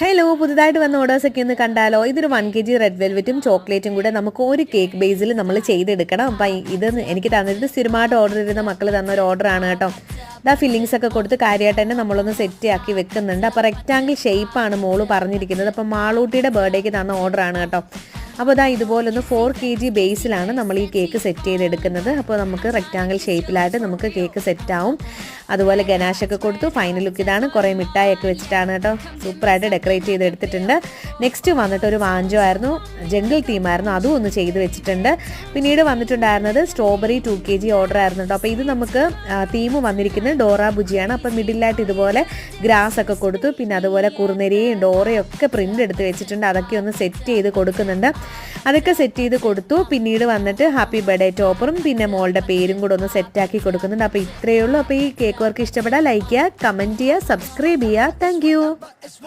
Hello, പുതുതായിട്ട് വന്ന ഓർഡേഴ്സൊക്കെ ഒന്ന് കണ്ടാലോ. ഇതൊരു 1 kg റെഡ് വെൽവെറ്റും ചോക്ലേറ്റും കൂടെ നമുക്ക് ഒരു കേക്ക് ബേസിൽ നമ്മൾ ചെയ്തെടുക്കണം. അപ്പം ഇത് എനിക്ക് തന്നിട്ട് സ്ഥിരമായിട്ട് ഓർഡർ ചെയ്തിരുന്ന മക്കൾ തന്ന ഒരു ഓർഡറാണ് കേട്ടോ. ഇതാ ഫില്ലിങ്സ് ഒക്കെ കൊടുത്ത് കാര്യമായിട്ട് തന്നെ നമ്മളൊന്ന് സെറ്റ് ആക്കി വെക്കുന്നുണ്ട്. അപ്പോൾ റെക്റ്റാങ്കിൾ ഷേപ്പാണ് മോള് പറഞ്ഞിരിക്കുന്നത്. അപ്പം മാളൂട്ടിയുടെ ബർത്ത്ഡേക്ക് തന്ന ഓർഡറാണ് കേട്ടോ. അപ്പോൾ ഇതാ ഇതുപോലൊന്ന് 4 kg ബേസിലാണ് നമ്മൾ ഈ കേക്ക് സെറ്റ് ചെയ്തെടുക്കുന്നത്. അപ്പോൾ നമുക്ക് റെക്റ്റാങ്കിൾ ഷേപ്പിലായിട്ട് നമുക്ക് കേക്ക് സെറ്റാവും. അതുപോലെ ഗനാഷൊക്കെ കൊടുത്തു. ഫൈനൽ ലുക്ക് ഇതാണ്. കുറേ മിഠായിയൊക്കെ വെച്ചിട്ടാണ് കേട്ടോ സൂപ്പറായിട്ട് ഡെക്കറേറ്റ് ചെയ്തെടുത്തിട്ടുണ്ട്. നെക്സ്റ്റ് വന്നിട്ട് ഒരു വാഞ്ചോ ആയിരുന്നു, ജംഗിൾ തീമായിരുന്നു, അതും ഒന്ന് ചെയ്ത് വെച്ചിട്ടുണ്ട്. പിന്നീട് വന്നിട്ടുണ്ടായിരുന്നത് സ്ട്രോബെറി 2 kg ഓർഡർ ആയിരുന്നു കേട്ടോ. അപ്പോൾ ഇത് നമുക്ക് തീം വന്നിരിക്കുന്നത് ഡോറ ബുജിയാണ്. അപ്പോൾ മിഡിലായിട്ട് ഇതുപോലെ ഗ്രാസ് ഒക്കെ കൊടുത്തു. പിന്നെ അതുപോലെ കുറുനരിയും ഡോറയും ഒക്കെ പ്രിൻ്റ് എടുത്ത് വെച്ചിട്ടുണ്ട്. അതൊക്കെ ഒന്ന് സെറ്റ് ചെയ്ത് കൊടുക്കുന്നുണ്ട്. അതൊക്കെ സെറ്റ് ചെയ്ത് കൊടുത്തു. പിന്നീട് വന്നിട്ട് ഹാപ്പി ബർത്ത്ഡേ ടോപ്പറും പിന്നെ മോളുടെ പേരും കൂടെ ഒന്ന് സെറ്റാക്കി കൊടുക്കുന്നുണ്ട്. അപ്പോൾ ഇത്രയേ ഉള്ളൂ. അപ്പോൾ ഈ കേക്ക് വർക്ക് ഇഷ്ടപ്പെട്ടാൽ ലൈക്ക് ചെയ്യുക, കമൻറ്റ് ചെയ്യുക, സബ്സ്ക്രൈബ് ചെയ്യുക. താങ്ക്